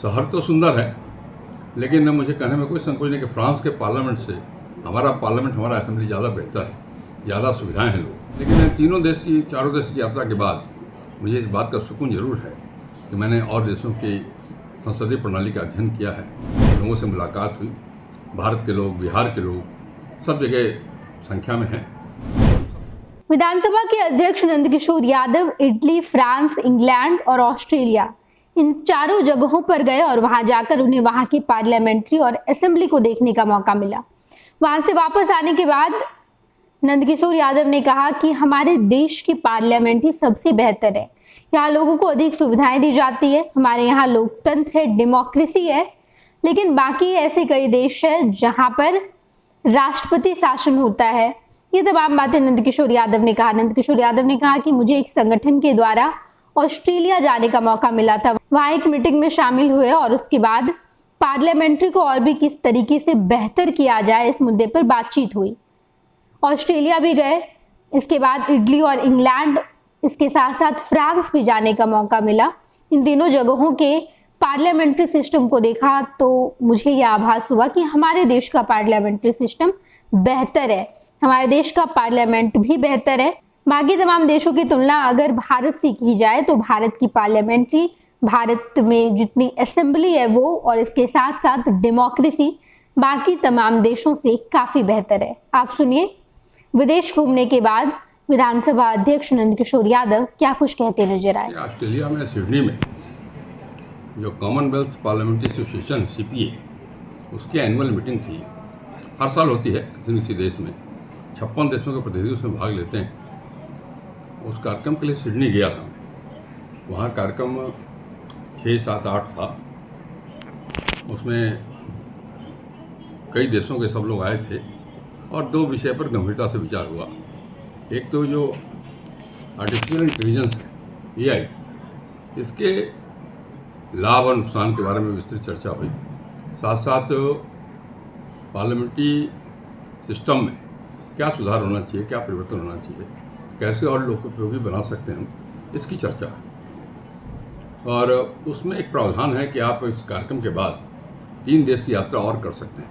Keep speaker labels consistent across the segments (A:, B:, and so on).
A: शहर तो सुंदर है, लेकिन मुझे कहने में कोई संकोच नहीं कि फ्रांस के पार्लियामेंट से हमारा पार्लियामेंट, हमारा असेंबली ज़्यादा बेहतर है, ज़्यादा सुविधाएं हैं लोग। लेकिन चारों देश की यात्रा के बाद मुझे इस बात का सुकून जरूर है कि मैंने और देशों की संसदीय प्रणाली का अध्ययन किया है, लोगों से मुलाकात हुई। भारत के लोग, बिहार के लोग सब जगह संख्या में हैं।
B: विधानसभा के अध्यक्ष Nandkishore Yadav Italy, France, England और ऑस्ट्रेलिया इन चारों जगहों पर गए और वहां जाकर उन्हें वहां की पार्लियामेंट्री और असेंबली को देखने का मौका मिला। वहां से वापस आने के बाद नंदकिशोर यादव ने कहा कि हमारे देश की पार्लियामेंट ही सबसे बेहतर है। यहाँ लोगों को अधिक सुविधाएं दी जाती है, हमारे यहाँ लोकतंत्र है, डेमोक्रेसी है। लेकिन बाकी ऐसे कई देश है जहां पर राष्ट्रपति शासन होता है। ये तमाम बातें नंदकिशोर यादव ने कहा। नंदकिशोर यादव ने कहा कि मुझे एक संगठन के द्वारा ऑस्ट्रेलिया जाने का मौका मिला था, वहां एक मीटिंग में शामिल हुए और उसके बाद पार्लियामेंट्री को और भी किस तरीके से बेहतर किया जाए इस मुद्दे पर बातचीत हुई। ऑस्ट्रेलिया भी गए, इसके बाद इटली और इंग्लैंड, इसके साथ साथ फ्रांस भी जाने का मौका मिला। इन तीनों जगहों के पार्लियामेंट्री सिस्टम को देखा तो मुझे यह आभास हुआ कि हमारे देश का पार्लियामेंट्री सिस्टम बेहतर है, हमारे देश का पार्लियामेंट भी बेहतर है। बाकी तमाम देशों की तुलना अगर भारत से की जाए तो भारत की पार्लियामेंट्री, भारत में जितनी असेंबली है वो, और इसके साथ साथ डेमोक्रेसी बाकी तमाम देशों से काफी बेहतर है। आप सुनिए विदेश घूमने के बाद विधानसभा अध्यक्ष नंदकिशोर यादव क्या कुछ कहते नजर आए।
A: ऑस्ट्रेलिया में सिडनी में जो कॉमनवेल्थ पार्लियामेंट्री एसोसिएशन CPA, उसकी एनुअल मीटिंग थी। हर साल होती है किसी देश में, 56 देशों के प्रतिनिधि उसमें भाग लेते हैं। उस कार्यक्रम के लिए सिडनी गया था मैं। वहाँ कार्यक्रम 6, 7, 8 था। उसमें कई देशों के सब लोग आए थे और 2 विषय पर गंभीरता से विचार हुआ। एक तो जो आर्टिफिशियल इंटेलिजेंस है, AI, इसके लाभ और नुकसान के बारे में विस्तृत चर्चा हुई। साथ साथ पार्लियामेंट्री सिस्टम में क्या सुधार होना चाहिए, क्या परिवर्तन होना चाहिए, कैसे और लोकोपयोगी बना सकते हैं हम, इसकी चर्चा। और उसमें एक प्रावधान है कि आप इस कार्यक्रम के बाद 3 देश की यात्रा और कर सकते हैं।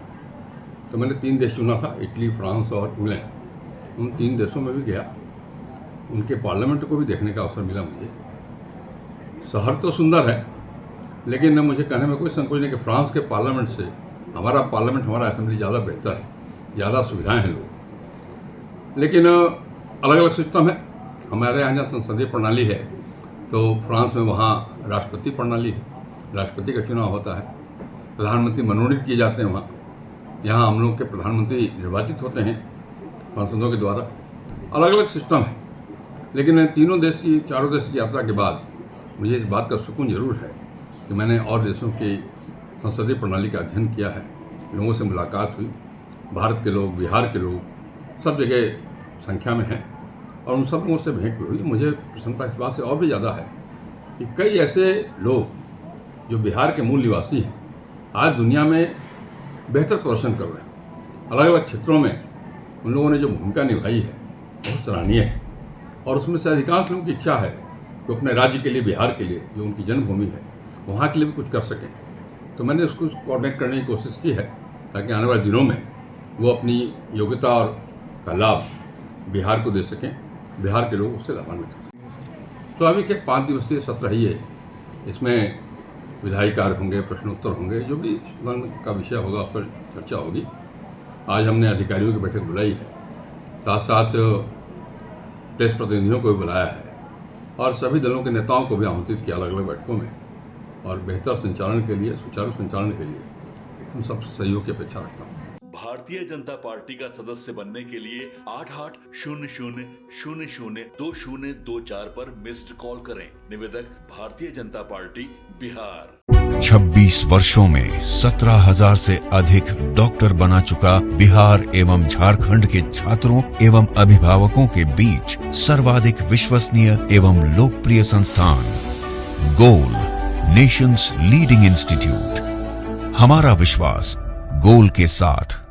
A: तो मैंने 3 देश चुना था, इटली, फ्रांस और इंग्लैंड। उन 3 देशों में भी गया, उनके पार्लियामेंट को भी देखने का अवसर मिला मुझे। शहर तो सुंदर है, लेकिन मुझे कहने में कोई संकोच नहीं कि फ्रांस के पार्लियामेंट से हमारा पार्लियामेंट, हमारा असेंबली ज़्यादा बेहतर है, ज़्यादा सुविधाएं हैं लोग। लेकिन अलग अलग सिस्टम है। हमारे यहाँ संसदीय प्रणाली है, तो फ्रांस में वहाँ राष्ट्रपति प्रणाली है, राष्ट्रपति का चुनाव होता है, प्रधानमंत्री मनोनीत किए जाते हैं वहाँ। यहाँ हम लोग के प्रधानमंत्री निर्वाचित होते हैं सांसदों के द्वारा। अलग अलग सिस्टम है, लेकिन चारों देश की यात्रा के बाद मुझे इस बात का सुकून जरूर है कि मैंने और देशों की संसदीय प्रणाली का अध्ययन किया है, लोगों से मुलाकात हुई। भारत के लोग, बिहार के लोग सब जगह संख्या में हैं और उन सब लोगों से भेंट भी हुई। मुझे प्रसन्नता इस बात से और भी ज़्यादा है कि कई ऐसे लोग जो बिहार के मूल निवासी हैं आज दुनिया में बेहतर प्रदर्शन कर रहे हैं। अलग अलग क्षेत्रों में उन लोगों ने जो भूमिका निभाई है बहुत सराहनीय है, और उसमें से अधिकांश लोगों की इच्छा है कि अपने राज्य के लिए, बिहार के लिए, जो उनकी जन्मभूमि है, वहाँ के लिए भी कुछ कर सकें। तो मैंने उसको कोऑर्डिनेट करने की कोशिश की है ताकि आने वाले दिनों में वो अपनी योग्यता और का लाभ बिहार को दे सकें, बिहार के लोग उससे लाभान्वित हो सकें। तो अभी के 5 दिवसीय सत्र ही है, इसमें विधायी कार्य होंगे, प्रश्नोत्तर होंगे, जो भी का विषय होगा उस पर चर्चा होगी। आज हमने अधिकारियों की बैठक बुलाई है, साथ साथ प्रेस प्रतिनिधियों को भी बुलाया है और सभी दलों के नेताओं को भी आमंत्रित किया अलग अलग बैठकों में। और बेहतर संचालन के लिए, सुचारू संचालन के लिए उन सब सहयोग की अपेक्षा रखता हूँ।
C: भारतीय जनता पार्टी का सदस्य बनने के लिए 8800002024 पर मिस्ड कॉल करें। निवेदक भारतीय जनता पार्टी, बिहार।
D: 26 वर्षों में 17,000 से अधिक डॉक्टर बना चुका बिहार एवं झारखंड के छात्रों एवं अभिभावकों के बीच सर्वाधिक विश्वसनीय एवं लोकप्रिय संस्थान गोल, नेशंस लीडिंग इंस्टीट्यूट। हमारा विश्वास गोल के साथ।